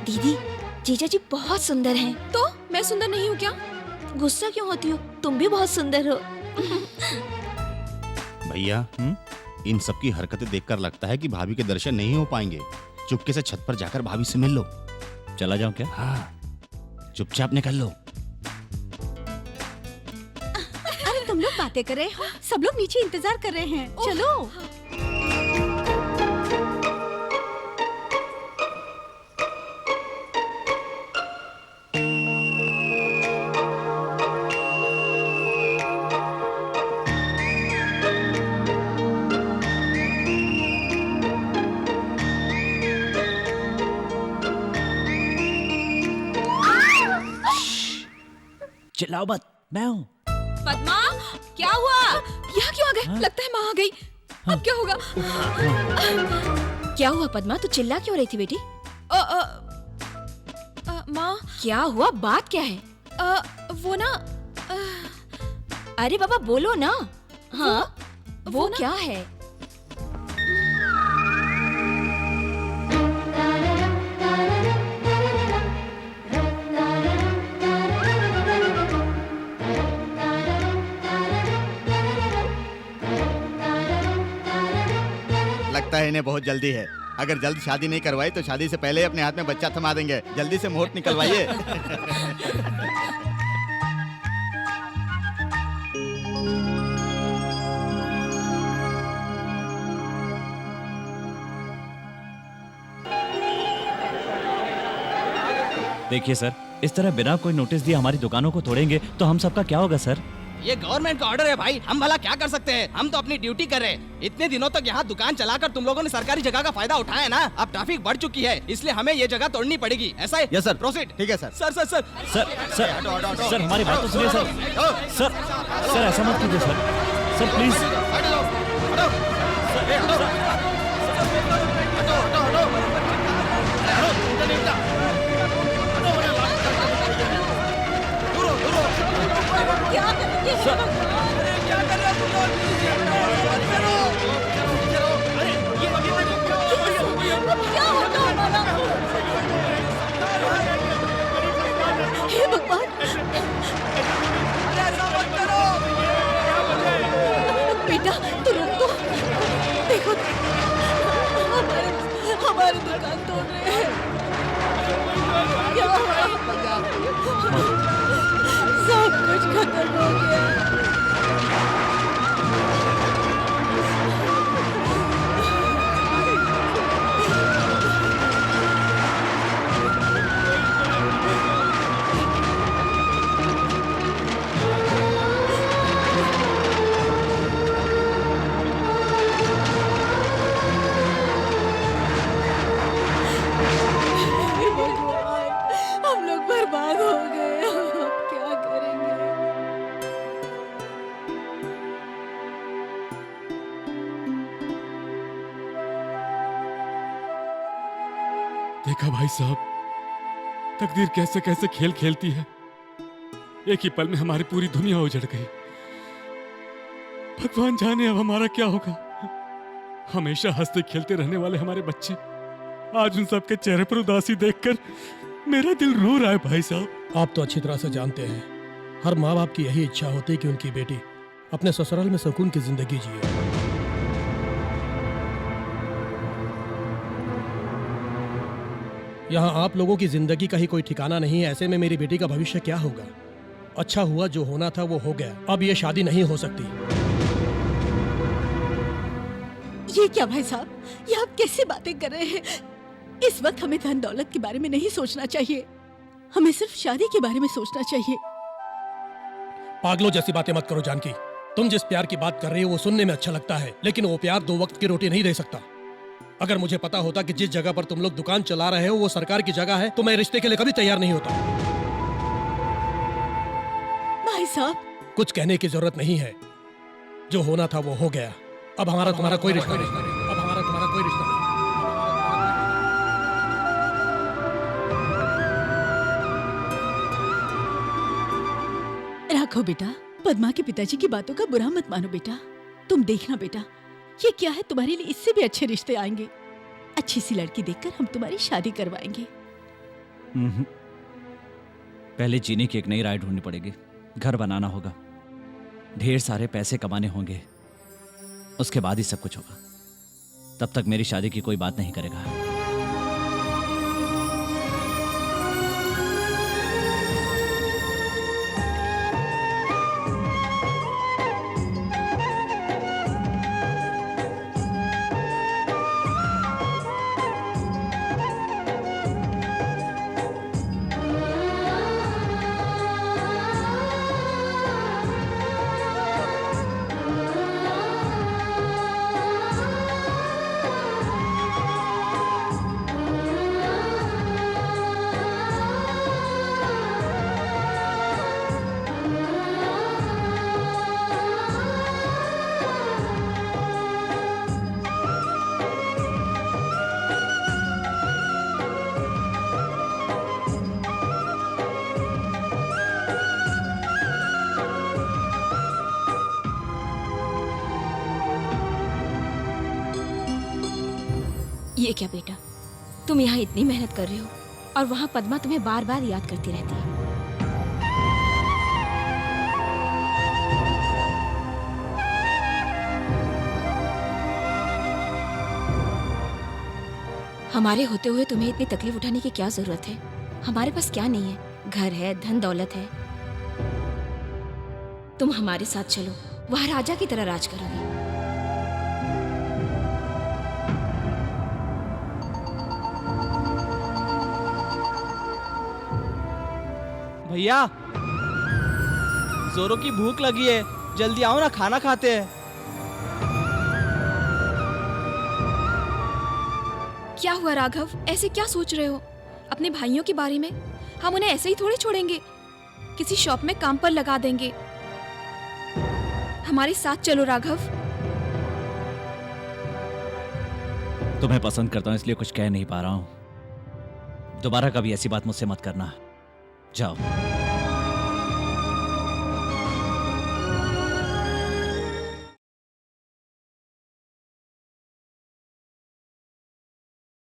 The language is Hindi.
दीदी, जीजा जी बहुत सुंदर हैं। तो मैं सुंदर नहीं हूँ क्या? गुस्सा क्यों होती हो? तुम भी बहुत सुंदर हो। भैया इन सब की हरकतें देखकर लगता है कि भाभी के दर्शन नहीं हो पाएंगे। चुपके से छत पर जाकर भाभी से मिल लो। चला जाऊं क्या? हाँ, चुपचाप निकल लो। अरे तुम लोग बातें कर रहे हो, सब लोग नीचे इंतजार कर रहे हैं। चलो। चिल्लाओ मत, मैं हूँ। पद्मा, क्या हुआ? यहाँ क्यों आ गए? लगता है माँ आ गई। अब क्या होगा? क्या हुआ पद्मा, तू चिल्ला क्यों रही थी बेटी? माँ, क्या हुआ, बात क्या है? वो ना अरे बाबा बोलो ना। हाँ, वो ना- क्या है? लगता है इन्हें बहुत जल्दी है। अगर जल्द शादी नहीं करवाई तो शादी से पहले ही अपने हाथ में बच्चा थमा देंगे। जल्दी से मुहूर्त निकलवाइए। देखिए सर, इस तरह बिना कोई नोटिस दिए हमारी दुकानों को तोड़ेंगे तो हम सबका क्या होगा सर? ये गवर्नमेंट का ऑर्डर है भाई, हम भला क्या कर सकते हैं? हम तो अपनी ड्यूटी कर रहे हैं। इतने दिनों तक यहाँ दुकान चलाकर तुम लोगों ने सरकारी जगह का फायदा उठाया ना। अब ट्रैफिक बढ़ चुकी है, इसलिए हमें ये जगह तोड़नी पड़ेगी। ऐसा है? Yes sir. प्रोसीड। ठीक है sir. Sir sir sir sir sir हमारी बात तो सुनिए सर। सर ऐसा मत कीजिए सर प्लीज। क्या करेंगे? क्या कर रहे हो तुम लोग? क्या होगा हमारा? हे भगवान! ऐसा मत करो। बेटा तू रुक तो। देखो हमारी दुकान तोड़ रहे हैं। क्या हुआ? सब कुछ खत्म हो गया। हम लोग बर्बाद हो गए। अब क्या करेंगे? देखा भाई साहब, तकदीर कैसे कैसे खेल खेलती है। एक ही पल में हमारी पूरी दुनिया उजड़ गई। भगवान जाने अब हमारा क्या होगा। हमेशा हंसते खेलते रहने वाले हमारे बच्चे, आज उन सबके चेहरे पर उदासी देखकर मेरा दिल रो रहा है भाई साहब। आप तो अच्छी तरह से जानते हैं, हर माँ बाप की यही इच्छा होती है कि उनकी बेटी अपने ससुराल में सुकून की जिंदगी जिए। यहाँ आप लोगों की जिंदगी का ही कोई ठिकाना नहीं है। ऐसे में मेरी बेटी का भविष्य क्या होगा? अच्छा हुआ, जो होना था वो हो गया। अब ये शादी नहीं हो सकती। ये क्या भाई साहब, ये आप कैसी बातें कर रहे हैं? इस वक्त हमें धन दौलत के बारे में नहीं सोचना चाहिए, हमें सिर्फ शादी के बारे में सोचना चाहिए। पागलों जैसी बातें मत करो जानकी। तुम जिस प्यार की बात कर रही हो वो सुनने में अच्छा लगता है, लेकिन वो प्यार 2 वक्त की रोटी नहीं दे सकता। अगर मुझे पता होता कि जिस जगह पर तुम लोग दुकान चला रहे हो वो सरकार की जगह है तो मैं रिश्ते के लिए कभी तैयार नहीं होता। साहब, कुछ कहने की जरूरत नहीं है। जो होना था वो हो गया। अब हमारा तुम्हारा कोई रिश्ता नहीं। अब हमारा तुम्हारा कोई रिश्ता नहीं। राघव बेटा, पद्मा के पिताजी की बातों का बुरा मत मानो बेटा। तुम देखना बेटा, ये क्या है, तुम्हारे लिए इससे भी अच्छे रिश्ते आएंगे। अच्छी सी लड़की देखकर हम तुम्हारी शादी करवाएंगे। पहले जीने की एक नई राह ढूंढनी पड़ेगी, घर बनाना होगा, ढेर सारे पैसे कमाने होंगे, उसके बाद ही सब कुछ होगा। तब तक मेरी शादी की कोई बात नहीं करेगा। ये क्या बेटा, तुम यहाँ इतनी मेहनत कर रहे हो और वहाँ पद्मा तुम्हें बार बार याद करती रहती है। हमारे होते हुए तुम्हें इतनी तकलीफ उठाने की क्या जरूरत है? हमारे पास क्या नहीं है, घर है, धन दौलत है। तुम हमारे साथ चलो, वहाँ राजा की तरह राज करोगे। भैया, जोरों की भूख लगी है, जल्दी आओ ना, खाना खाते हैं। क्या हुआ राघव, ऐसे क्या सोच रहे हो अपने भाइयों के बारे में? हम उन्हें ऐसे ही थोड़ी छोड़ेंगे, किसी शॉप में काम पर लगा देंगे। हमारे साथ चलो राघव। तुम्हें पसंद करता हूं इसलिए कुछ कह नहीं पा रहा हूं। दोबारा कभी ऐसी बात मुझसे मत करना। जाओ।